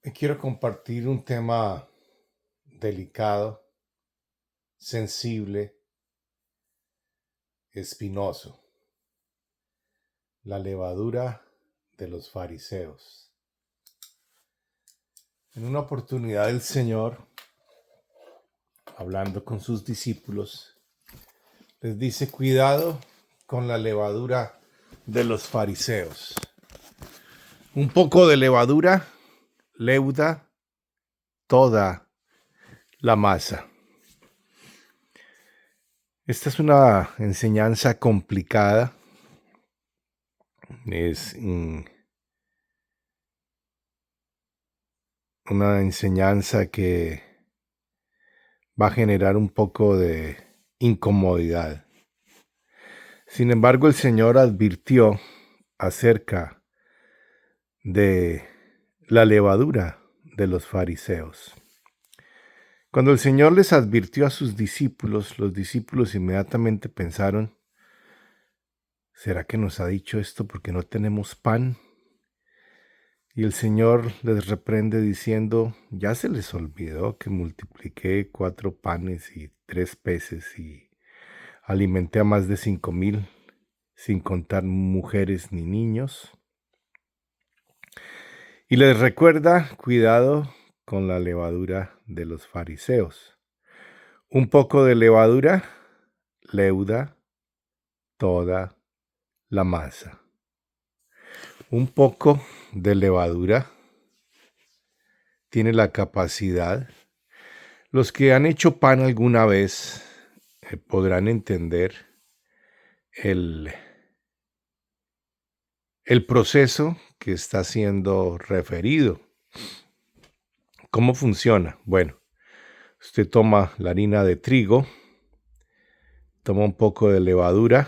Quiero compartir un tema delicado, sensible, espinoso, la levadura de los fariseos. En una oportunidad el Señor, hablando con sus discípulos, les dice: cuidado con la levadura de los fariseos. Un poco de levadura leuda toda la masa. Esta es una enseñanza complicada. Es una enseñanza que va a generar un poco de incomodidad. Sin embargo, el Señor advirtió acerca de la levadura de los fariseos. Cuando el Señor les advirtió a sus discípulos, los discípulos inmediatamente pensaron: ¿será que nos ha dicho esto porque no tenemos pan? Y el Señor les reprende diciendo: ya se les olvidó que multipliqué 4 panes y 3 peces y alimenté a más de 5,000, sin contar mujeres ni niños. Y les recuerda: cuidado con la levadura de los fariseos. Un poco de levadura leuda toda la masa. Un poco de levadura tiene la capacidad. Los que han hecho pan alguna vez podrán entender el proceso que está siendo referido. ¿Cómo funciona? Bueno, usted toma la harina de trigo, toma un poco de levadura,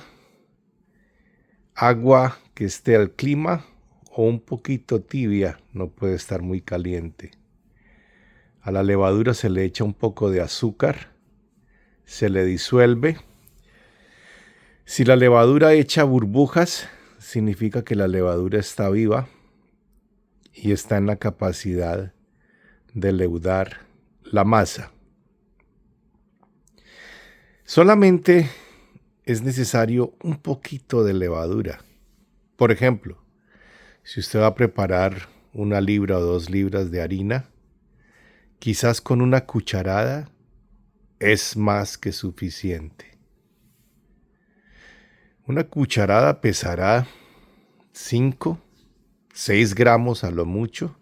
agua que esté al clima o un poquito tibia, no puede estar muy caliente. A la levadura se le echa un poco de azúcar, se le disuelve. Si la levadura echa burbujas, significa que la levadura está viva y está en la capacidad de leudar la masa. Solamente es necesario un poquito de levadura. Por ejemplo, si usted va a preparar 1 libra o 2 libras de harina, quizás con una cucharada es más que suficiente. Una cucharada pesará 5, 6 gramos a lo mucho.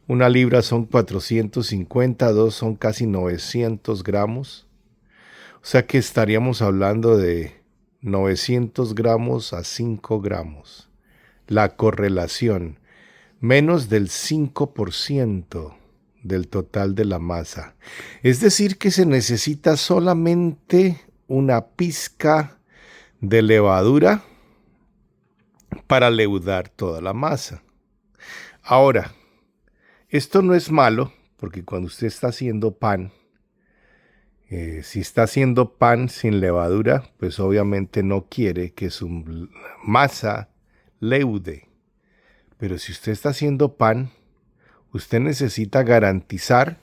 1 libra son 450, 2 son casi 900 gramos. O sea que estaríamos hablando de 900 gramos a 5 gramos. La correlación, menos del 5% del total de la masa. Es decir, que se necesita solamente una pizca de levadura para leudar toda la masa. Ahora, esto no es malo, porque cuando usted está haciendo pan, si está haciendo pan sin levadura, pues obviamente no quiere que su masa leude. Pero si usted está haciendo pan, usted necesita garantizar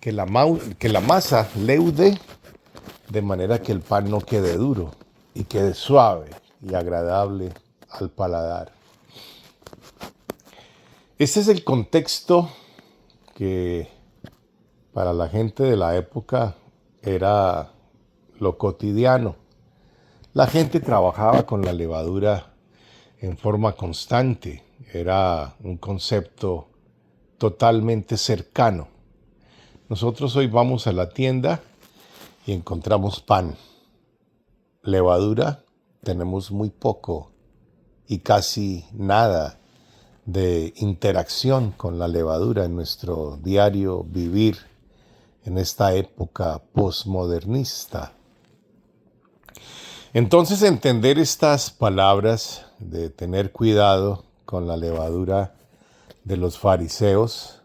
que la masa leude, de manera que el pan no quede duro y quede suave y agradable al paladar. Este es el contexto que para la gente de la época era lo cotidiano. La gente trabajaba con la levadura en forma constante. Era un concepto totalmente cercano. Nosotros hoy vamos a la tienda y encontramos pan. Levadura tenemos muy poco y casi nada de interacción con la levadura en nuestro diario vivir en esta época posmodernista. Entonces, entender estas palabras de tener cuidado con la levadura de los fariseos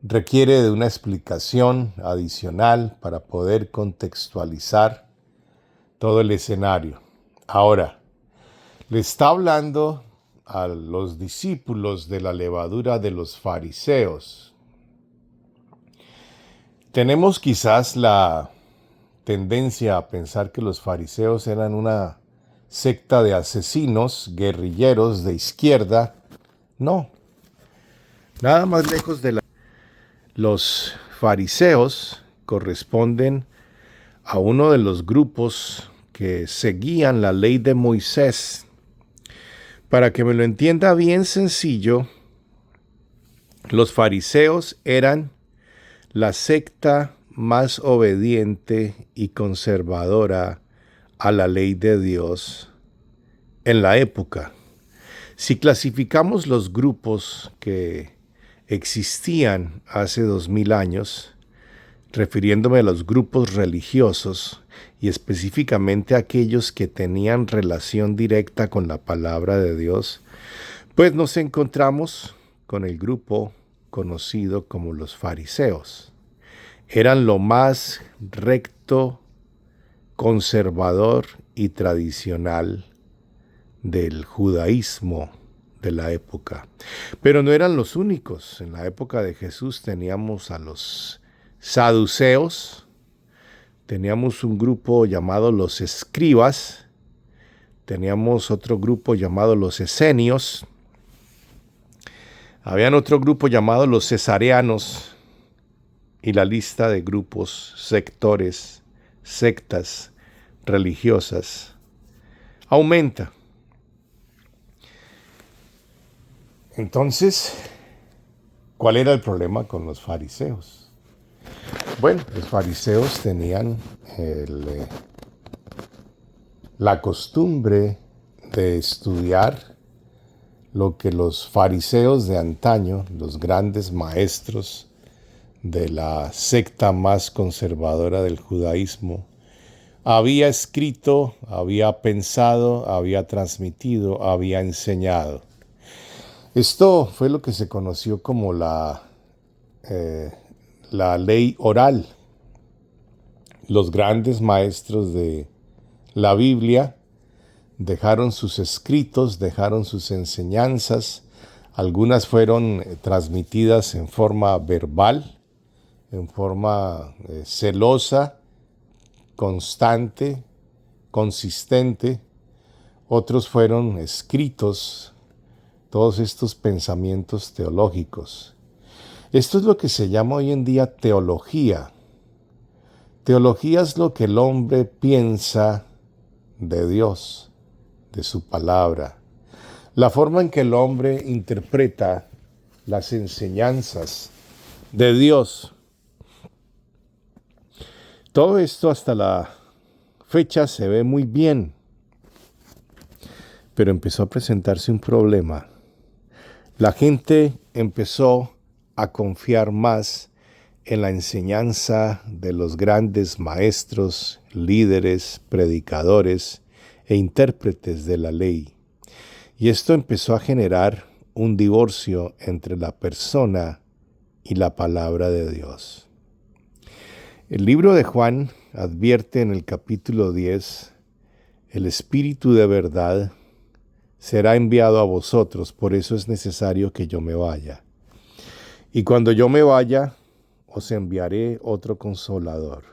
requiere de una explicación adicional para poder contextualizar todo el escenario. Ahora, le está hablando a los discípulos de la levadura de los fariseos. Tenemos quizás la tendencia a pensar que los fariseos eran una secta de asesinos, guerrilleros de izquierda. No, nada más lejos de la... Los fariseos corresponden a uno de los grupos que seguían la ley de Moisés. Para que me lo entienda bien sencillo, los fariseos eran la secta más obediente y conservadora a la ley de Dios en la época. Si clasificamos los grupos que existían hace 2000 años, refiriéndome a los grupos religiosos y específicamente a aquellos que tenían relación directa con la palabra de Dios, pues nos encontramos con el grupo conocido como los fariseos. Eran lo más recto, conservador y tradicional del judaísmo de la época. Pero no eran los únicos. En la época de Jesús teníamos a los saduceos, teníamos un grupo llamado los escribas, teníamos otro grupo llamado los esenios, habían otro grupo llamado los cesareanos, y la lista de grupos, sectores, sectas religiosas aumenta. Entonces, ¿cuál era el problema con los fariseos? Bueno, los fariseos tenían la costumbre de estudiar lo que los fariseos de antaño, los grandes maestros de la secta más conservadora del judaísmo, había escrito, había pensado, había transmitido, había enseñado. Esto fue lo que se conoció como la ley oral. Los grandes maestros de la Biblia dejaron sus escritos, dejaron sus enseñanzas. Algunas fueron transmitidas en forma verbal, en forma celosa, constante, consistente. Otros fueron escritos, todos estos pensamientos teológicos. Esto es lo que se llama hoy en día teología. Teología es lo que el hombre piensa de Dios, de su palabra. La forma en que el hombre interpreta las enseñanzas de Dios. Todo esto hasta la fecha se ve muy bien, pero empezó a presentarse un problema. La gente empezó a confiar más en la enseñanza de los grandes maestros, líderes, predicadores e intérpretes de la ley. Y esto empezó a generar un divorcio entre la persona y la palabra de Dios. El libro de Juan advierte en el capítulo 10, el Espíritu de verdad será enviado a vosotros, por eso es necesario que yo me vaya. Y cuando yo me vaya, os enviaré otro consolador.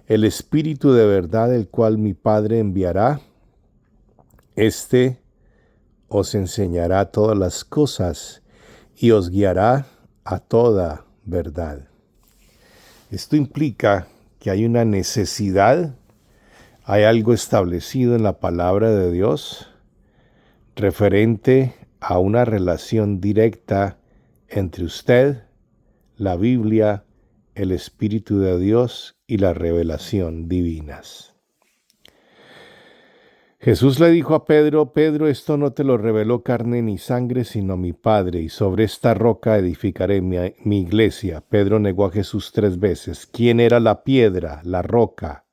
El Espíritu de verdad, el cual mi Padre enviará, os enseñará todas las cosas y os guiará a toda verdad. Esto implica que hay una necesidad, hay algo establecido en la palabra de Dios referente a una relación directa entre usted, la Biblia, el Espíritu de Dios y la revelación divinas. Jesús le dijo a Pedro, Pedro, esto no te lo reveló carne ni sangre, sino mi Padre, y sobre esta roca edificaré mi iglesia. Pedro negó a Jesús 3 veces. ¿Quién era la piedra, la roca?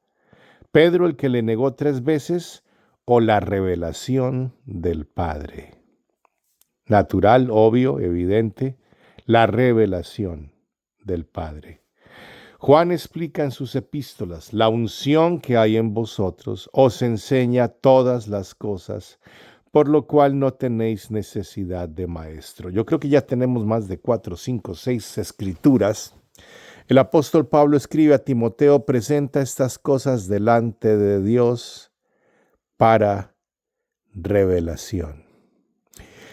¿Pedro el que le negó 3 veces o la revelación del Padre? Natural, obvio, evidente, la revelación del Padre. Juan explica en sus epístolas, la unción que hay en vosotros os enseña todas las cosas, por lo cual no tenéis necesidad de maestro. Yo creo que ya tenemos más de 4, 5, 6 escrituras. El apóstol Pablo escribe a Timoteo: presenta estas cosas delante de Dios para revelación.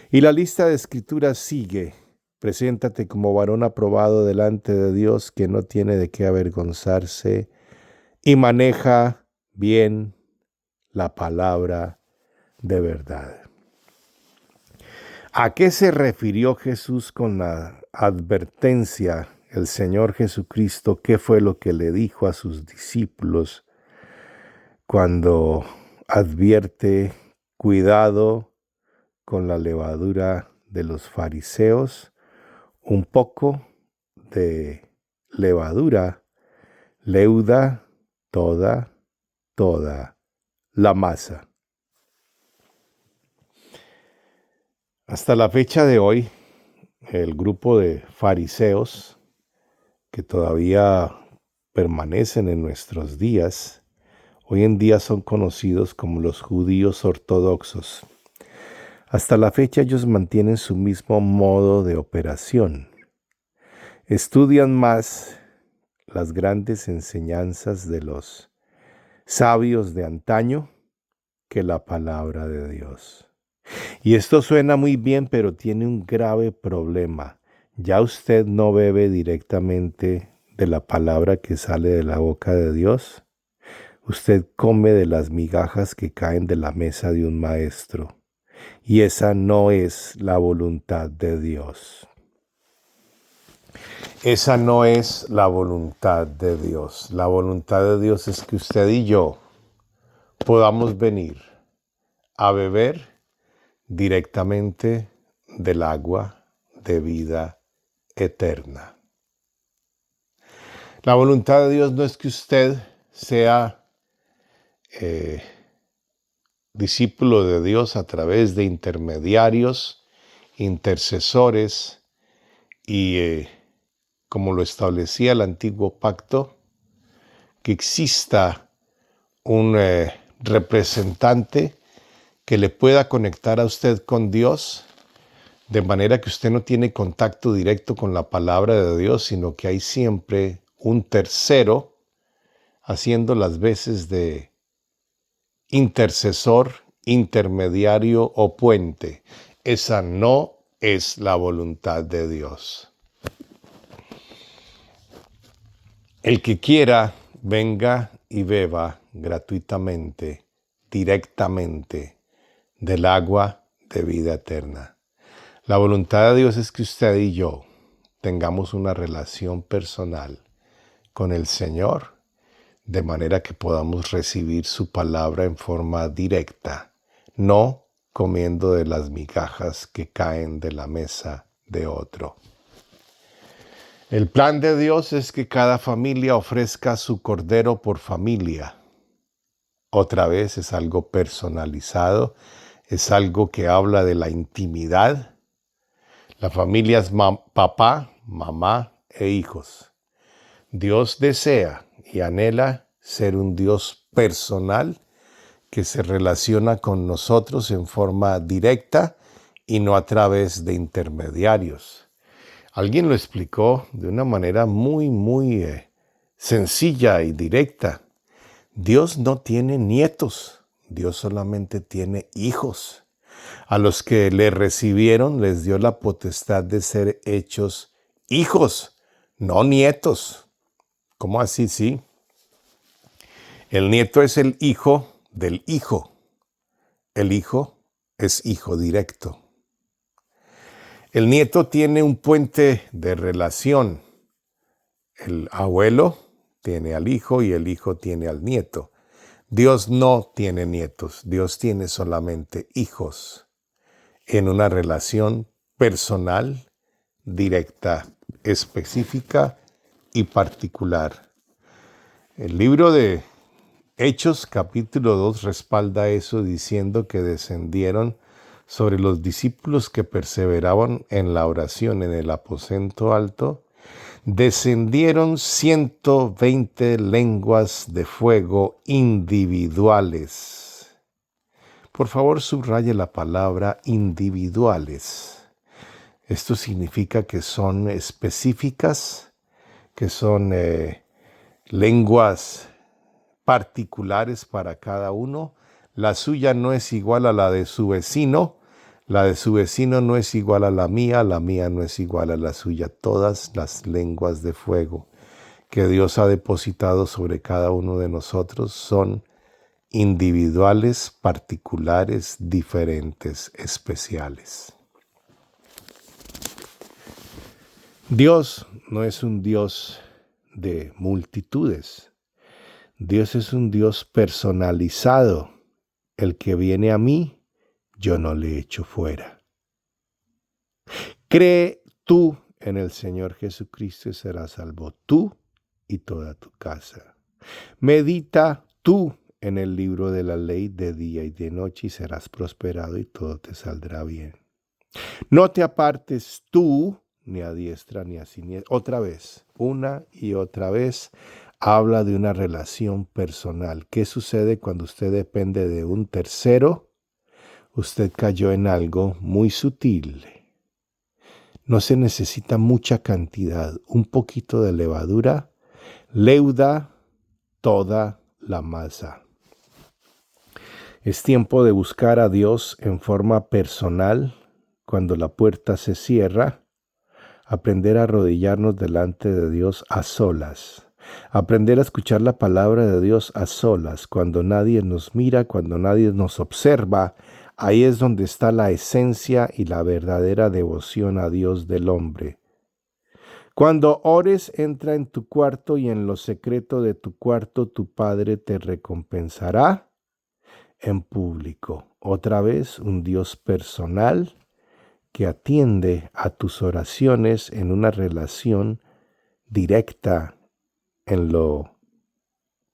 Y la lista de escrituras sigue: preséntate como varón aprobado delante de Dios, que no tiene de qué avergonzarse, y maneja bien la palabra de verdad. ¿A qué se refirió Jesús con la advertencia? El Señor Jesucristo, ¿qué fue lo que le dijo a sus discípulos cuando advierte: cuidado con la levadura de los fariseos? Un poco de levadura leuda toda la masa. Hasta la fecha de hoy, el grupo de fariseos que todavía permanecen en nuestros días, hoy en día son conocidos como los judíos ortodoxos. Hasta la fecha ellos mantienen su mismo modo de operación. Estudian más las grandes enseñanzas de los sabios de antaño que la palabra de Dios. Y esto suena muy bien, pero tiene un grave problema. Ya usted no bebe directamente de la palabra que sale de la boca de Dios. Usted come de las migajas que caen de la mesa de un maestro. Y esa no es la voluntad de Dios. Esa no es la voluntad de Dios. La voluntad de Dios es que usted y yo podamos venir a beber directamente del agua de vida eterna. La voluntad de Dios no es que usted sea discípulo de Dios a través de intermediarios, intercesores y como lo establecía el antiguo pacto, que exista un representante que le pueda conectar a usted con Dios, de manera que usted no tiene contacto directo con la palabra de Dios, sino que hay siempre un tercero haciendo las veces de intercesor, intermediario o puente. Esa no es la voluntad de Dios. El que quiera, venga y beba gratuitamente, directamente, del agua de vida eterna. La voluntad de Dios es que usted y yo tengamos una relación personal con el Señor, de manera que podamos recibir su palabra en forma directa, no comiendo de las migajas que caen de la mesa de otro. El plan de Dios es que cada familia ofrezca su cordero por familia. Otra vez es algo personalizado, es algo que habla de la intimidad. La familia es papá, mamá e hijos. Dios desea y anhela ser un Dios personal que se relaciona con nosotros en forma directa y no a través de intermediarios. Alguien lo explicó de una manera muy sencilla y directa. Dios no tiene nietos, Dios solamente tiene hijos. A los que le recibieron les dio la potestad de ser hechos hijos, no nietos. ¿Cómo así? Sí. El nieto es el hijo del hijo. El hijo es hijo directo. El nieto tiene un puente de relación. El abuelo tiene al hijo y el hijo tiene al nieto. Dios no tiene nietos, Dios tiene solamente hijos en una relación personal, directa, específica y particular. El libro de Hechos capítulo 2 respalda eso diciendo que descendieron sobre los discípulos que perseveraban en la oración en el aposento alto, descendieron 120 lenguas de fuego individuales. Por favor, subraye la palabra individuales. Esto significa que son específicas, que son lenguas particulares para cada uno. La suya no es igual a la de su vecino, la de su vecino no es igual a la mía no es igual a la suya. Todas las lenguas de fuego que Dios ha depositado sobre cada uno de nosotros son individuales, particulares, diferentes, especiales. Dios no es un Dios de multitudes. Dios es un Dios personalizado. El que viene a mí, yo no le echo fuera. Cree tú en el Señor Jesucristo y serás salvo tú y toda tu casa. Medita tú en el libro de la ley de día y de noche y serás prosperado y todo te saldrá bien. No te apartes tú ni a diestra ni a siniestra. Otra vez, una y otra vez, habla de una relación personal. ¿Qué sucede cuando usted depende de un tercero? Usted cayó en algo muy sutil. No se necesita mucha cantidad. Un poquito de levadura leuda toda la masa. Es tiempo de buscar a Dios en forma personal cuando la puerta se cierra. Aprender a arrodillarnos delante de Dios a solas. Aprender a escuchar la palabra de Dios a solas, cuando nadie nos mira, cuando nadie nos observa. Ahí es donde está la esencia y la verdadera devoción a Dios del hombre. Cuando ores, entra en tu cuarto y en lo secreto de tu cuarto tu Padre te recompensará en público. Otra vez, un Dios personal que atiende a tus oraciones en una relación directa en lo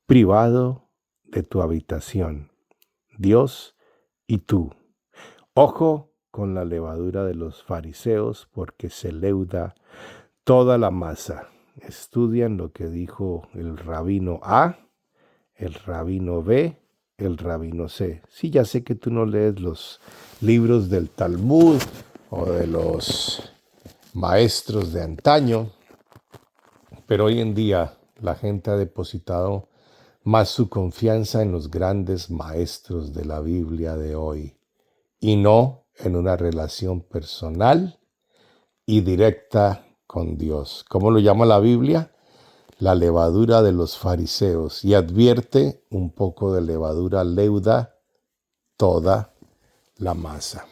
privado de tu habitación. Dios y tú. Ojo con la levadura de los fariseos porque se leuda toda la masa. Estudian lo que dijo el rabino A, el rabino B, el rabino C. Sí, ya sé que tú no lees los libros del Talmud o de los maestros de antaño, pero hoy en día la gente ha depositado más su confianza en los grandes maestros de la Biblia de hoy y no en una relación personal y directa con Dios. ¿Cómo lo llama la Biblia? La levadura de los fariseos, y advierte: un poco de levadura leuda toda la masa.